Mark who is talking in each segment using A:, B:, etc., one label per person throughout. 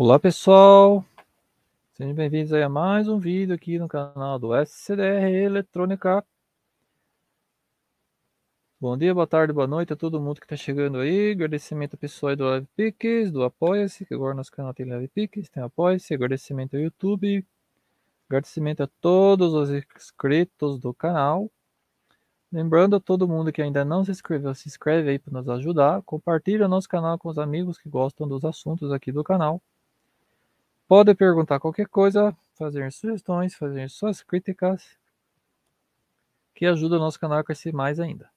A: Olá pessoal, sejam bem-vindos a mais um vídeo aqui no canal do SCDR Eletrônica. Bom dia, boa tarde, boa noite a todo mundo que está chegando aí. Agradecimento ao pessoal aí do Live Pix, do Apoia-se, que agora nosso canal tem Live Pix, tem Apoia-se. Agradecimento ao YouTube, agradecimento a todos os inscritos do canal. Lembrando a todo mundo que ainda não se inscreveu, se inscreve aí para nos ajudar. Compartilha o nosso canal com os amigos que gostam dos assuntos aqui do canal. Pode perguntar qualquer coisa, fazer sugestões, fazer suas críticas, que ajuda o nosso canal a crescer mais ainda.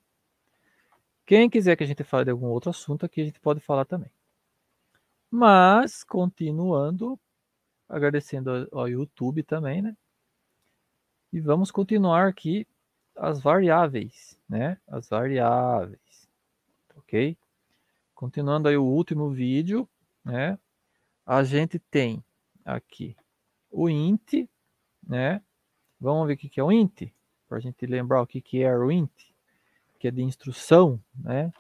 A: Quem quiser que a gente fale de algum outro assunto aqui, a gente pode falar também. Mas, continuando, agradecendo ao YouTube também, né? E vamos continuar aqui as variáveis, né? As variáveis, ok? Continuando aí o último vídeo, né? A gente tem aqui o int, né? Vamos ver o que é o int, para a gente lembrar o que é o int, que é de instrução, né?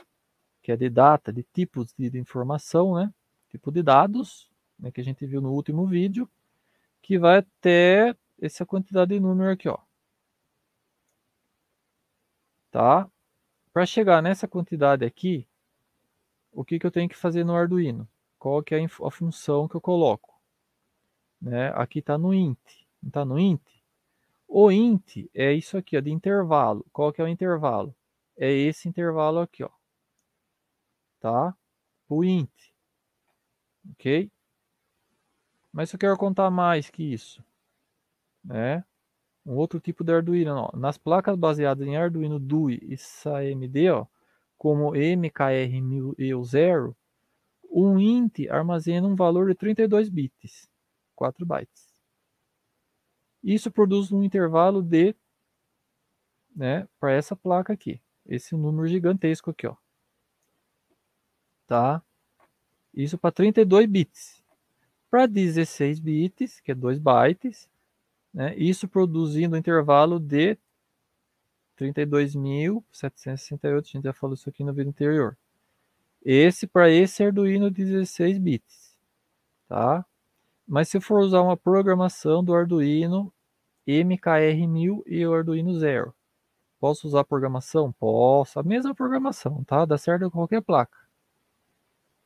A: Que é de data, de tipos de informação, né? Tipo de dados, né? Que a gente viu no último vídeo, que vai até essa quantidade de número aqui, ó. Tá? Para chegar nessa quantidade aqui, o que eu tenho que fazer no Arduino? Qual que é a função que eu coloco? Né? Aqui está no int, não está no int? O int é isso aqui, ó, de intervalo. Qual que é o intervalo? É esse intervalo aqui, ó. Tá? O int. Ok? Mas se eu quero contar mais que isso, né? Um outro tipo de Arduino, ó. Nas placas baseadas em Arduino DUI e SAMD, ó, como MKR1000, um int armazena um valor de 32 bits, 4 bytes. Isso produz um intervalo de, né, para essa placa aqui, esse número gigantesco aqui, ó. Tá? Isso para 32 bits. Para 16 bits, que é 2 bytes, né, isso produzindo um intervalo de 32.768, a gente já falou isso aqui no vídeo anterior. Esse para esse Arduino 16 bits, tá? Mas se for usar uma programação do Arduino MKR1000 e o Arduino Zero, posso usar a programação? Posso, a mesma programação, tá? Dá certo com qualquer placa,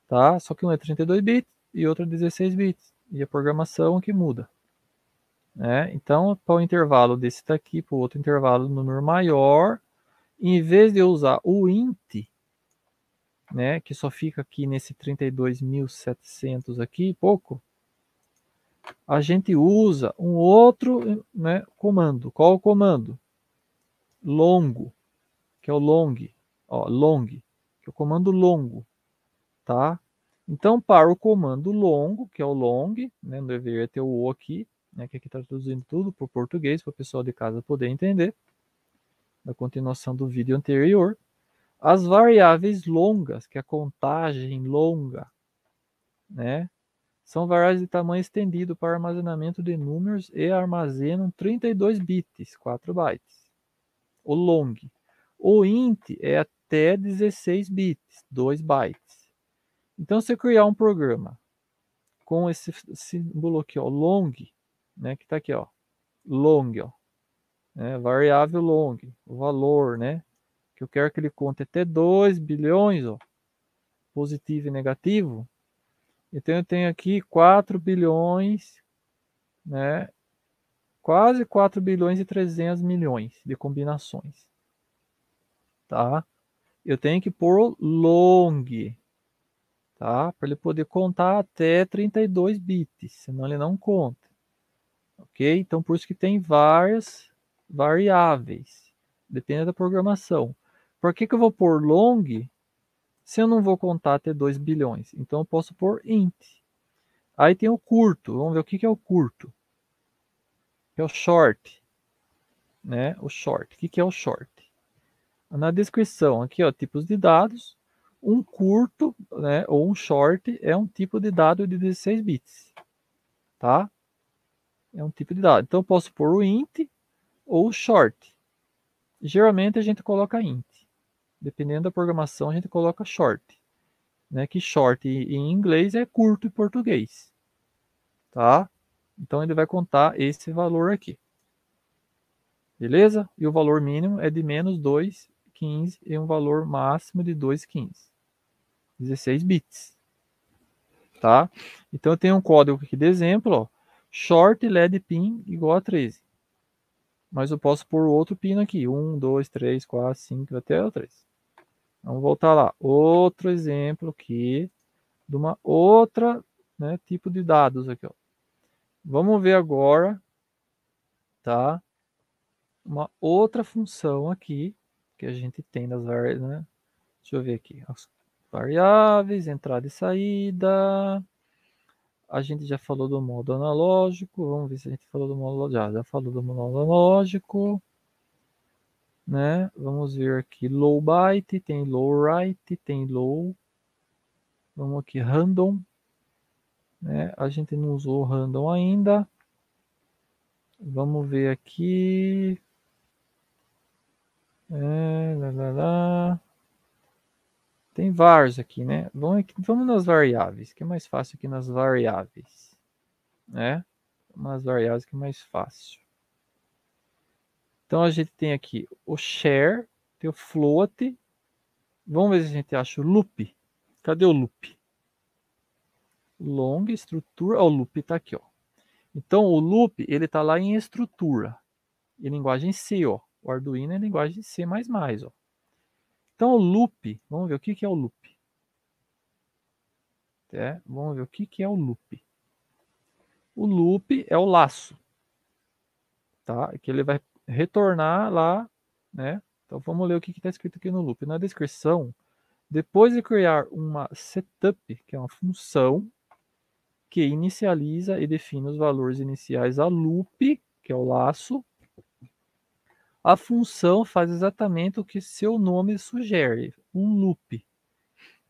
A: tá? Só que um é 32 bits e outro é 16 bits, e a programação que muda, né? Então, para o intervalo desse daqui, para o outro intervalo, número maior, em vez de eu usar o int, né, que só fica aqui nesse 32.700 aqui, pouco, a gente usa um outro, né, comando. Qual o comando? Longo, que é o long, ó, long, que é o comando longo, tá? Então, para o comando longo, que é o long, né, deveria ter o O aqui, né, que aqui está traduzindo tudo para o português, para o pessoal de casa poder entender, na continuação do vídeo anterior. As variáveis longas, que é a contagem longa, né? São variáveis de tamanho estendido para armazenamento de números e armazenam 32 bits, 4 bytes. O long. O int é até 16 bits, 2 bytes. Então, se eu criar um programa com esse símbolo aqui, ó, long, né, que está aqui, ó, long, ó, né, variável long, o valor, né, que eu quero que ele conte até 2 bilhões, ó, positivo e negativo. Então eu tenho aqui 4 bilhões, né, quase 4 bilhões e 300 milhões de combinações, tá? Eu tenho que pôr long, tá? Para ele poder contar até 32 bits, senão ele não conta, ok? Então por isso que tem várias variáveis, depende da programação. Por que eu vou pôr long se eu não vou contar até 2 bilhões? Então eu posso pôr int. Aí tem o curto, vamos ver o que é o curto. É o short, né? O short. O que é o short? Na descrição aqui, ó, tipos de dados. Um curto, né, ou um short é um tipo de dado de 16 bits, tá? É um tipo de dado. Então eu posso pôr o int ou o short. Geralmente a gente coloca int. Dependendo da programação, a gente coloca short, né? Que short em inglês é curto em português, tá? Então ele vai contar esse valor aqui. Beleza? E o valor mínimo é de menos 2,15 e um valor máximo de 2,15. 16 bits. Tá? Então eu tenho um código aqui de exemplo, ó, short LED pin igual a 13. Mas eu posso pôr outro pino aqui, 1, 2, 3, 4, 5, até o 3. Vamos voltar lá. Outro exemplo aqui de uma outra, né, tipo de dados aqui, ó. Vamos ver agora, tá? Uma outra função aqui que a gente tem nas variáveis, né? Deixa eu ver aqui. As variáveis, entrada e saída. A gente já falou do modo analógico. Vamos ver se a gente falou do modo já falou do modo analógico, né? Vamos ver aqui low byte, tem low write, tem low. Vamos aqui random, né? A gente não usou random ainda. Vamos ver aqui. Lá, lá, lá. Tem vários aqui, né? Vamos nas variáveis, que é mais fácil aqui nas variáveis, né? Umas variáveis que é mais fácil. Então a gente tem aqui o share, tem o float. Vamos ver se a gente acha o loop. Cadê o loop? Long, estrutura. Ó, o loop está aqui, ó. Então o loop, ele está lá em estrutura, em linguagem C, ó. O Arduino é linguagem C++, ó. Então o loop, vamos ver o que é o loop. Vamos ver o que é o loop. O loop é o laço, tá? Que ele vai retornar lá, né? Então vamos ler o que está escrito aqui no loop. Na descrição, depois de criar uma setup, que é uma função que inicializa e define os valores iniciais a loop, que é o laço, a função faz exatamente o que seu nome sugere, um loop.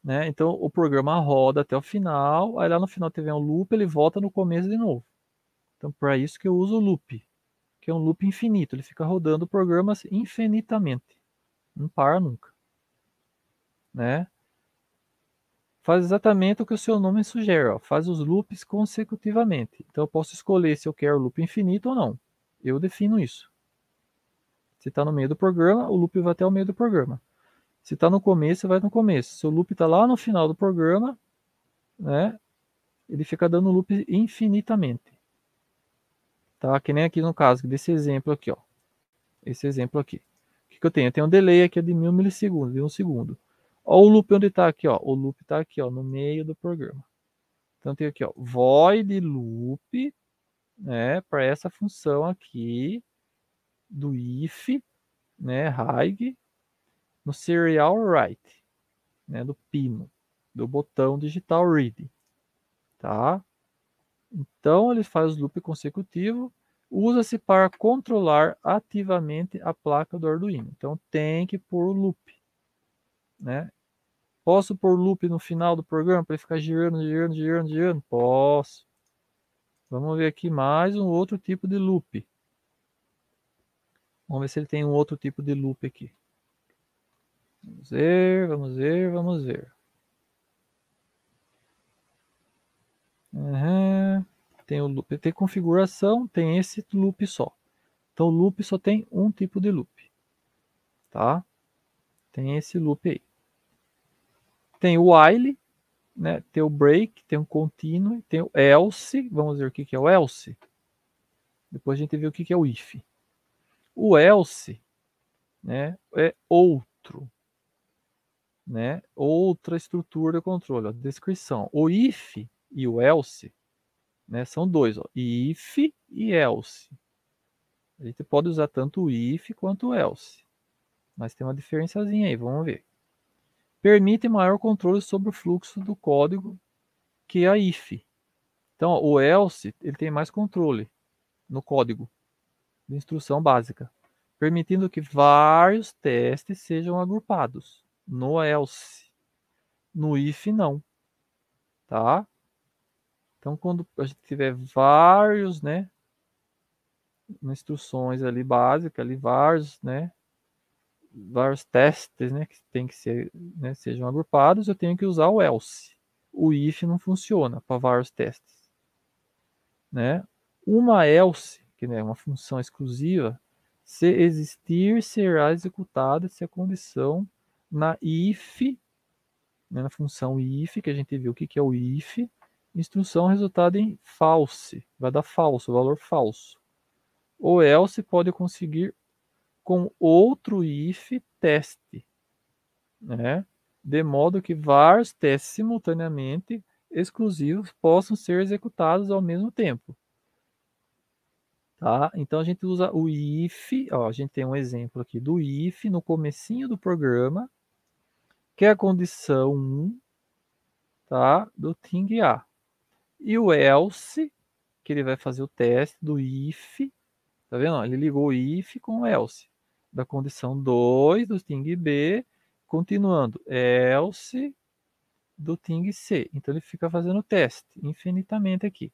A: Né? Então o programa roda até o final, aí lá no final tiver um loop, ele volta no começo de novo. Então para isso que eu uso o loop, que é um loop infinito, ele fica rodando programas infinitamente, não para nunca. Né? Faz exatamente o que o seu nome sugere, ó. Faz os loops consecutivamente. Então eu posso escolher se eu quero loop infinito ou não. Eu defino isso. Se está no meio do programa, o loop vai até o meio do programa. Se está no começo, vai no começo. Se o loop está lá no final do programa, né, ele fica dando loop infinitamente. Tá? Que nem aqui no caso desse exemplo aqui, ó. Esse exemplo aqui. O que eu tenho? Eu tenho um delay aqui de 1000 milissegundos, de 1 segundo. Olha o loop onde está aqui, ó. O loop está aqui, ó, no meio do programa. Então tem aqui, ó, void loop, né, para essa função aqui do if, né, high, no serial write, né, do pino, do botão digital read, tá? Então ele faz o loop consecutivo, usa-se para controlar ativamente a placa do Arduino. Então tem que pôr o loop, né? Posso pôr loop no final do programa para ele ficar girando, girando, girando, girando? Posso. Vamos ver aqui mais um outro tipo de loop. Vamos ver se ele tem um outro tipo de loop aqui. Vamos ver, vamos ver, vamos ver. Uhum. Tem o loop, tem configuração, tem esse loop só. Então o loop só tem um tipo de loop, tá? Tem esse loop aí. Tem o while, né? Tem o break, tem o continue, tem o else. Vamos ver o que é o else. Depois a gente vê o que é o if. O else, né, é outro, né? Outra estrutura de controle, ó, descrição. O if e o else, né, são dois, ó, if e else. A gente pode usar tanto o if quanto o else, mas tem uma diferençazinha aí, vamos ver. Permite maior controle sobre o fluxo do código que a if. Então, ó, o else ele tem mais controle no código de instrução básica, permitindo que vários testes sejam agrupados no else. No if não, tá? Então, quando a gente tiver vários, né, instruções ali básicas, ali vários, né, vários testes, né, que tem que ser, né, sejam agrupados, eu tenho que usar o else. O if não funciona para vários testes. né? Uma else, que é uma função exclusiva, se existir, será executada se a condição na if, né, na função if, que a gente viu o que é o if, instrução resultada em false, vai dar falso, valor falso. Ou else pode conseguir com outro if teste, né? De modo que vários testes simultaneamente exclusivos possam ser executados ao mesmo tempo. Tá? Então a gente usa o if, ó, a gente tem um exemplo aqui do if no comecinho do programa, que é a condição 1, tá, do thing A. E o else, que ele vai fazer o teste do if, tá vendo? Ele ligou o if com o else, da condição 2 do thing B, continuando, else do thing C. Então ele fica fazendo o teste infinitamente aqui.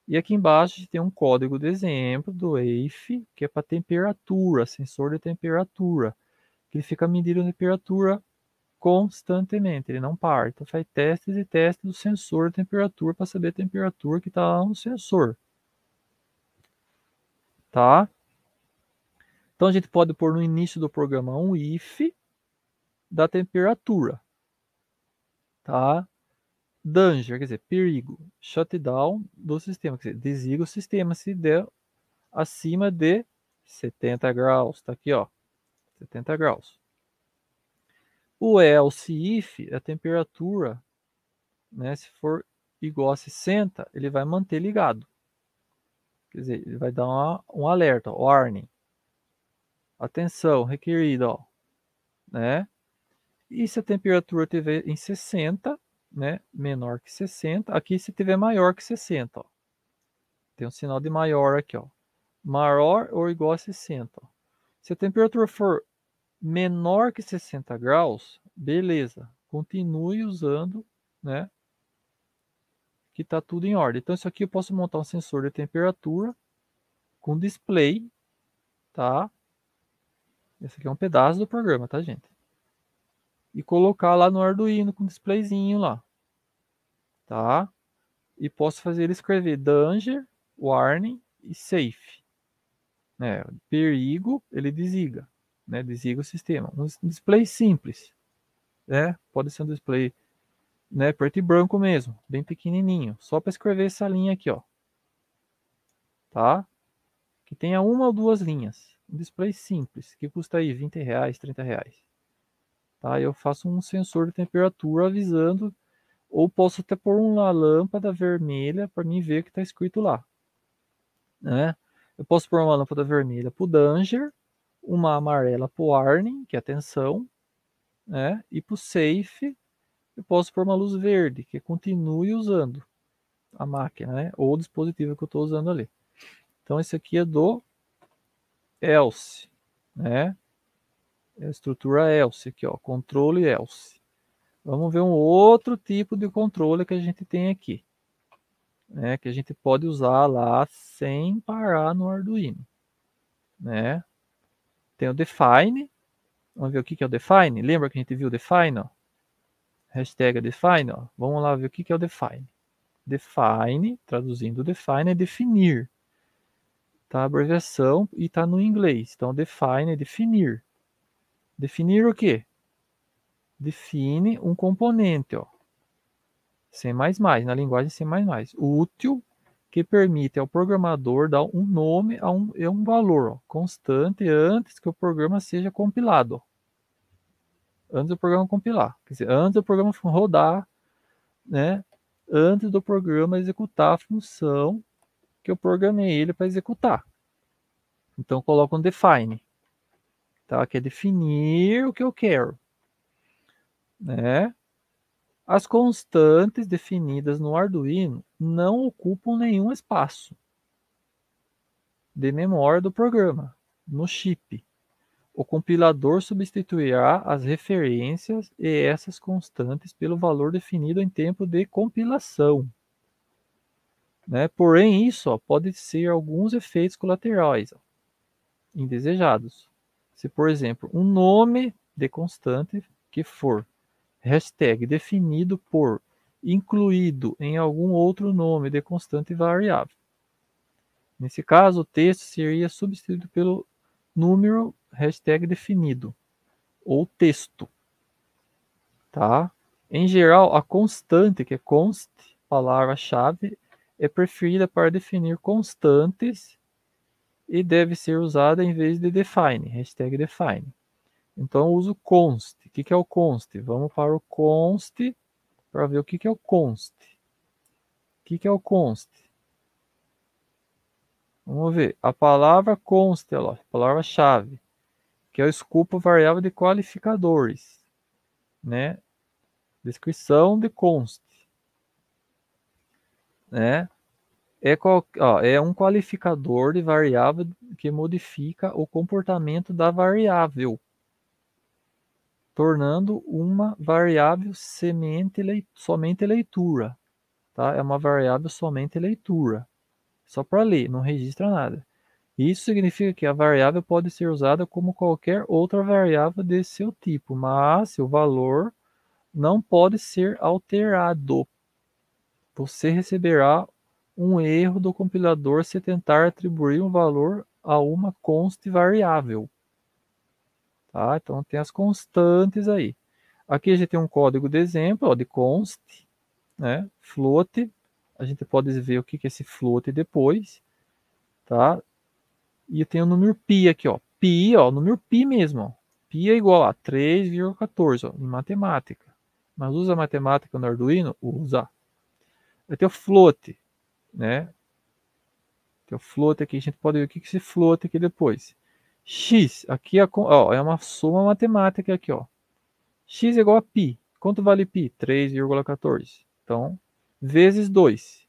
A: E aqui embaixo a gente tem um código de exemplo do if, que é para temperatura, sensor de temperatura, que ele fica medindo a temperatura constantemente, ele não para. Então faz testes e testes do sensor de temperatura para saber a temperatura que está lá no sensor. Tá? Então a gente pode pôr no início do programa um if da temperatura. Tá? Danger, quer dizer, perigo, shutdown do sistema, quer dizer, desliga o sistema se der acima de 70 graus, tá aqui, ó, 70 graus. O else if, a temperatura, né, se for igual a 60, ele vai manter ligado. Quer dizer, ele vai dar um alerta, warning. Atenção, requerido, ó, né? E se a temperatura estiver em 60, né, menor que 60, aqui se tiver maior que 60, ó. Tem um sinal de maior aqui, ó. Maior ou igual a 60. Ó. Se a temperatura for menor que 60 graus, beleza. Continue usando, né? Que está tudo em ordem. Então, isso aqui eu posso montar um sensor de temperatura com display, tá? Esse aqui é um pedaço do programa, tá, gente? E colocar lá no Arduino com displayzinho lá, tá? E posso fazer ele escrever danger, warning e safe. Né? Perigo, ele desliga, né? Desliga o sistema. Um display simples, né? Pode ser um display, né, preto e branco mesmo, bem pequenininho, só para escrever essa linha aqui, ó. Tá? Que tenha uma ou duas linhas. Um display simples, que custa aí R$20, R$30. Tá? Eu faço um sensor de temperatura avisando, ou posso até pôr uma lâmpada vermelha para mim ver o que está escrito lá. Né? Eu posso pôr uma lâmpada vermelha para o danger, uma amarela para o warning, que é atenção, né? E para o safe, eu posso pôr uma luz verde, que continue usando a máquina, né? Ou o dispositivo que eu estou usando ali. Então, esse aqui é do else, né? É a estrutura else aqui, ó, controle else. Vamos ver um outro tipo de controle que a gente tem aqui, né? Que a gente pode usar lá sem parar no Arduino, né? Tem o define. Vamos ver o que é o define. Lembra que a gente viu o define, ó? Hashtag define, ó. Vamos lá ver o que é o define. Define, traduzindo define, é definir. Tá a abreviação e tá no inglês. Então, define é definir. Definir o quê? Define um componente, ó. C++, na linguagem C++. Útil, que permite ao programador dar um nome a um valor, ó, constante antes que o programa seja compilado. Ó. Antes do programa compilar. Quer dizer, antes do programa rodar, né? Antes do programa executar a função que eu programei ele para executar. Então, coloco um define, tá? Que é definir o que eu quero, né? As constantes definidas no Arduino não ocupam nenhum espaço de memória do programa, no chip. O compilador substituirá as referências e essas constantes pelo valor definido em tempo de compilação. Né? Porém, isso ó, pode ser alguns efeitos colaterais ó, indesejados. Se, por exemplo, um nome de constante que for hashtag definido por incluído em algum outro nome de constante variável. Nesse caso, o texto seria substituído pelo número #definido, ou texto. Tá? Em geral, a constante, que é const, palavra-chave, é preferida para definir constantes e deve ser usada em vez de define, #define. Então, eu uso const. O que é o const? Vamos para o const para ver o que é o const. O que é o const? Vamos ver. A palavra const, a palavra-chave, que é o escopo variável de qualificadores, né? Descrição de const, né? É um qualificador de variável que modifica o comportamento da variável, tornando uma variável somente leitura. Tá? É uma variável somente leitura. Só para ler, não registra nada. Isso significa que a variável pode ser usada como qualquer outra variável de seu tipo, mas seu valor não pode ser alterado. Você receberá um erro do compilador se tentar atribuir um valor a uma const variável. Tá? Então tem as constantes aí. Aqui a gente tem um código de exemplo, ó, de const, né? Float. A gente pode ver o que é esse float depois, tá? E tem o número pi aqui, ó. Pi, ó, número pi mesmo, ó. Pi é igual a 3,14, ó, em matemática. Mas usa matemática no Arduino? Usa. Vai ter o float, né? Tem o float aqui, a gente pode ver o que é esse float aqui depois. X, aqui ó, é uma soma matemática aqui, ó. X é igual a π. Quanto vale π? 3,14. Então, vezes 2.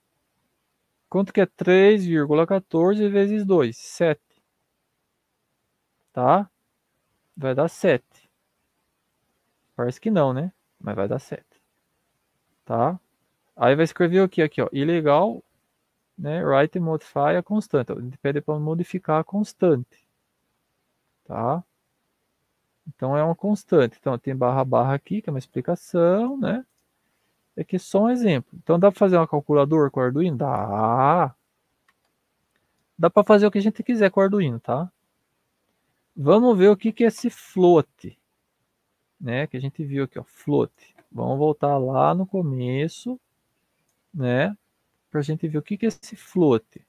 A: Quanto que é 3,14 vezes 2? 7. Tá? Vai dar 7. Parece que não, né? Mas vai dar 7. Tá? Aí vai escrever o que aqui, ó? Ilegal, né? Write modify a constante. Ele pede para modificar a constante. Tá? Então é uma constante. Então tem barra barra aqui, que é uma explicação, né? É aqui só um exemplo. Então dá para fazer uma calculadora com o Arduino? Dá. Dá para fazer o que a gente quiser com o Arduino, tá? Vamos ver o que é esse float, né? Que a gente viu aqui, ó, float. Vamos voltar lá no começo, né? Para a gente ver o que é esse float.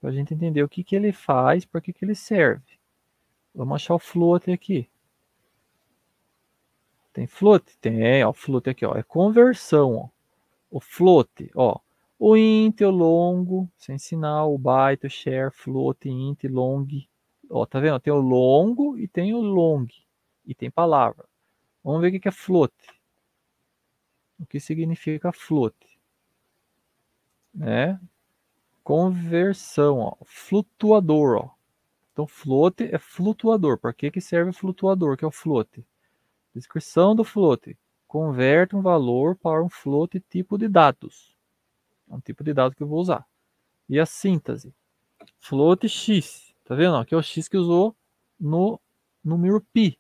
A: Para a gente entender o que ele faz, para que ele serve. Vamos achar o float aqui. Tem float? Tem, ó, float aqui, ó. É conversão, ó. O float, ó. O int, o long, sem sinal, o byte, o share, float, int, long. Ó, tá vendo? Tem o longo e tem o long. E tem palavra. Vamos ver o que é float. O que significa float? Né? Conversão, ó. Flutuador, ó. Então, float é flutuador. Para que serve o flutuador, que é o float? Descrição do float. Converte um valor para um float tipo de dados. É um tipo de dado que eu vou usar. E a síntese. Float x. Tá vendo? Aqui é o x que usou no número π.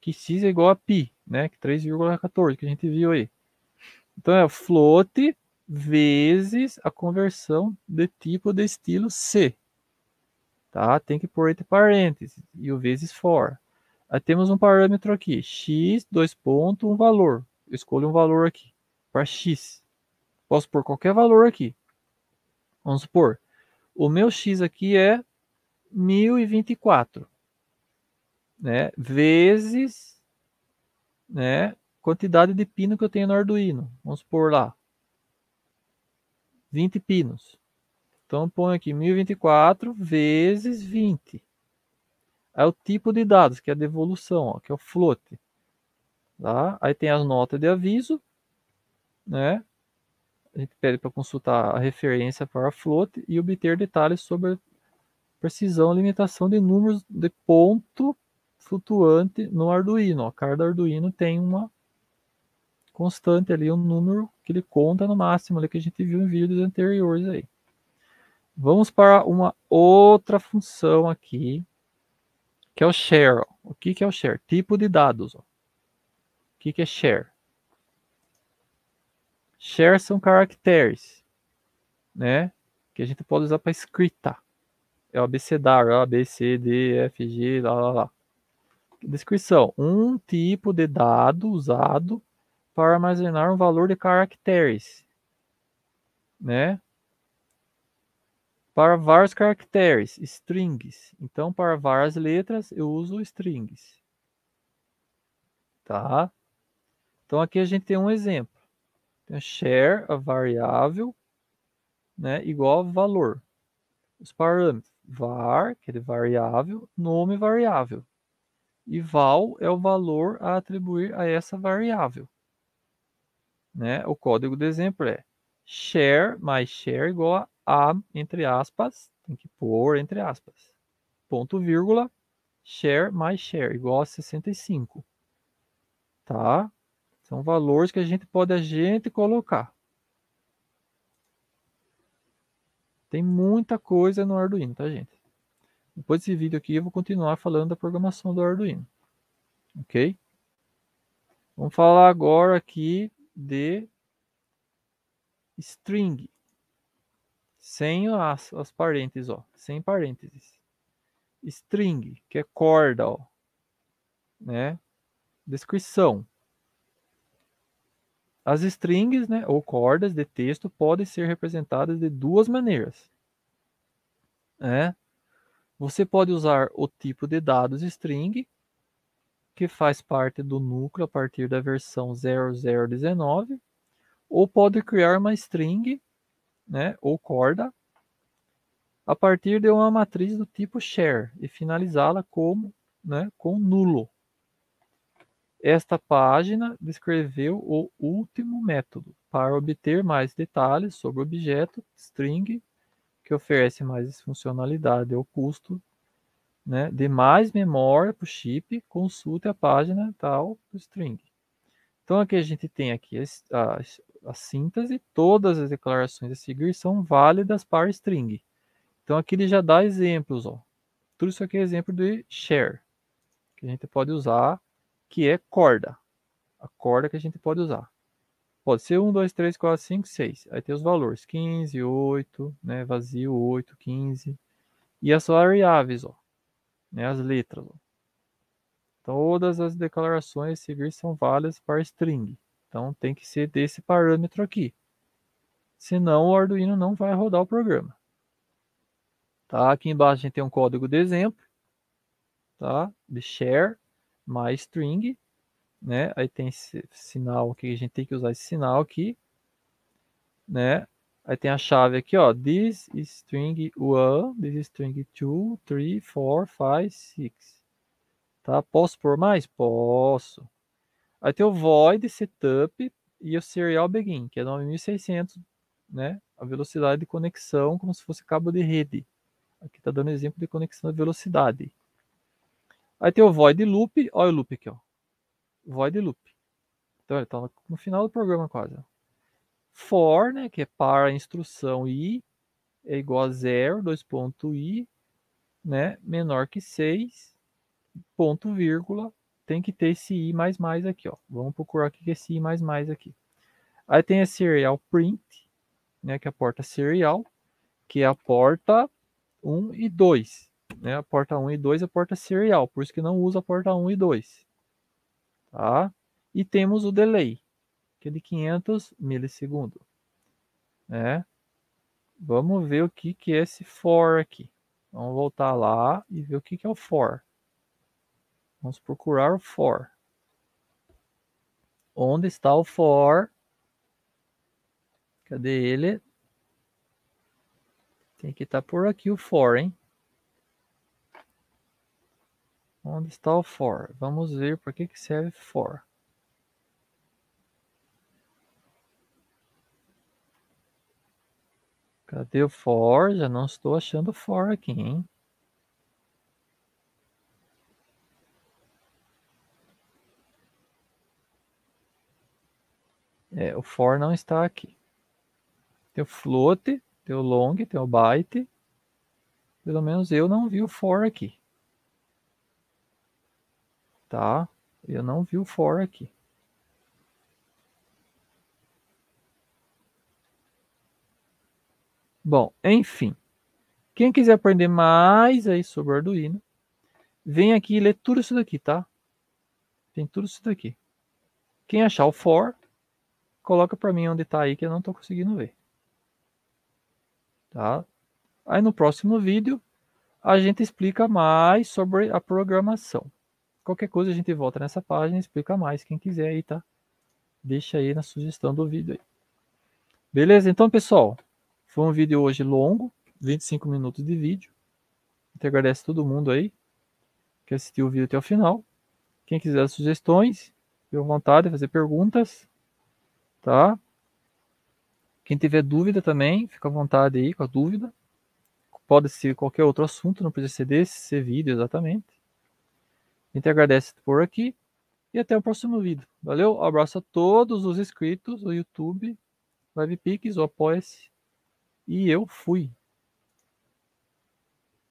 A: Que x é igual a π, né? Que 3,14 que a gente viu aí. Então é float vezes a conversão de tipo de estilo C. Tá? Tem que pôr entre parênteses e o vezes for. Aí temos um parâmetro aqui, x, dois pontos, um valor. Eu escolho um valor aqui, para x. Posso pôr qualquer valor aqui. Vamos supor, o meu x aqui é 1024, né? Vezes, né? Quantidade de pino que eu tenho no Arduino. Vamos supor lá, 20 pinos. Então eu ponho aqui 1024 vezes 20. Aí o tipo de dados, que é a devolução, ó, que é o float. Tá? Aí tem as notas de aviso, né? A gente pede para consultar a referência para a float e obter detalhes sobre a precisão e limitação de números de ponto flutuante no Arduino. Ó. Cada Arduino tem uma constante ali, um número que ele conta no máximo, ali que a gente viu em vídeos anteriores aí. Vamos para uma outra função aqui, que é o share. Ó. O que é o share? Tipo de dados. Ó. O que é share? Char são caracteres, né? Que a gente pode usar para escrita. É o abecedário, A, B, C, D, F, G, lá. Descrição: um tipo de dado usado para armazenar um valor de caracteres, né? Para vários caracteres, strings. Então, para várias letras, eu uso strings. Tá? Então, aqui a gente tem um exemplo. Tem share, a variável, né, igual a valor. Os parâmetros, var, que é de variável, nome variável. E val é o valor a atribuir a essa variável. Né? O código do exemplo é share mais share igual a, entre aspas, tem que pôr entre aspas, ponto vírgula, share mais share igual a 65. Tá? São valores que a gente pode colocar. Tem muita coisa no Arduino, tá, gente? Depois desse vídeo aqui eu vou continuar falando da programação do Arduino. Ok? Vamos falar agora aqui de string. Sem as parênteses, ó. Sem parênteses. String, que é corda, ó. Né? Descrição. As strings, né, ou cordas de texto podem ser representadas de duas maneiras. Né? Você pode usar o tipo de dados string, que faz parte do núcleo a partir da versão 0019, ou pode criar uma string, né, ou corda, a partir de uma matriz do tipo char e finalizá-la como, né, com nulo. Esta página descreveu o último método para obter mais detalhes sobre o objeto string, que oferece mais funcionalidade ou custo, né, de mais memória para o chip. Consulte a página tal do string. Então aqui a gente tem aqui a síntese, todas as declarações a seguir são válidas para string. Então aqui ele já dá exemplos, ó. Tudo isso aqui é exemplo de share, que a gente pode usar, que é corda. A corda que a gente pode usar. Pode ser 1, 2, 3, 4, 5, 6. Aí tem os valores 15, 8, né, vazio 8, 15. E as variáveis, ó, né, as letras. Ó. Todas as declarações a seguir são válidas para string. Então tem que ser desse parâmetro aqui. Senão o Arduino não vai rodar o programa. Tá? Aqui embaixo a gente tem um código de exemplo, tá? De share mais string, né? Aí tem esse sinal aqui, a gente tem que usar esse sinal aqui, né? Aí tem a chave aqui, ó, this is string 1, this is string 2, 3, 4, 5, 6. Tá? Posso pôr mais? Posso. Aí tem o void setup e o serial begin, que é 9600, né? A velocidade de conexão como se fosse cabo de rede. Aqui está dando exemplo de conexão de velocidade. Aí tem o void loop, olha o loop aqui, ó. Void loop. Então ele está no final do programa quase. Ó. For, né, que é para a instrução i é igual a 0, 2 ponto i, né, menor que 6, ponto vírgula, tem que ter esse i mais mais aqui, ó. Vamos procurar aqui esse i mais mais aqui. Aí tem a serial print, né, que é a porta serial, que é a porta 1 e 2. Né? A porta 1 e 2 é a porta serial, por isso que não usa a porta 1 e 2. Tá? E temos o delay, que é de 500 milissegundos. Né? Vamos ver o que é esse for aqui. Vamos voltar lá e ver o que é o for. Vamos procurar o for. Onde está o for? Cadê ele? Tem que estar por aqui o for, hein? Onde está o for? Vamos ver por que serve for. Cadê o for? Já não estou achando for aqui, hein? O for não está aqui. Tem o float, tem o long, tem o byte. Pelo menos eu não vi o for aqui. Tá? Eu não vi o for aqui. Bom, enfim. Quem quiser aprender mais aí sobre o Arduino, vem aqui e lê tudo isso daqui, tá? Tem tudo isso daqui. Quem achar o for, coloca para mim onde tá aí que eu não tô conseguindo ver. Tá? Aí no próximo vídeo a gente explica mais sobre a programação. Qualquer coisa a gente volta nessa página e explica mais. Quem quiser aí, tá? Deixa aí na sugestão do vídeo aí. Beleza? Então, pessoal, foi um vídeo hoje longo, 25 minutos de vídeo. A gente agradece todo mundo aí que assistiu o vídeo até o final. Quem quiser sugestões, fique à vontade de fazer perguntas, tá? Quem tiver dúvida também, fica à vontade aí com a dúvida. Pode ser qualquer outro assunto, não precisa ser desse, ser vídeo exatamente. A gente agradece por aqui e até o próximo vídeo. Valeu, abraço a todos os inscritos do YouTube, LivePix, o Apoia-se. E eu fui.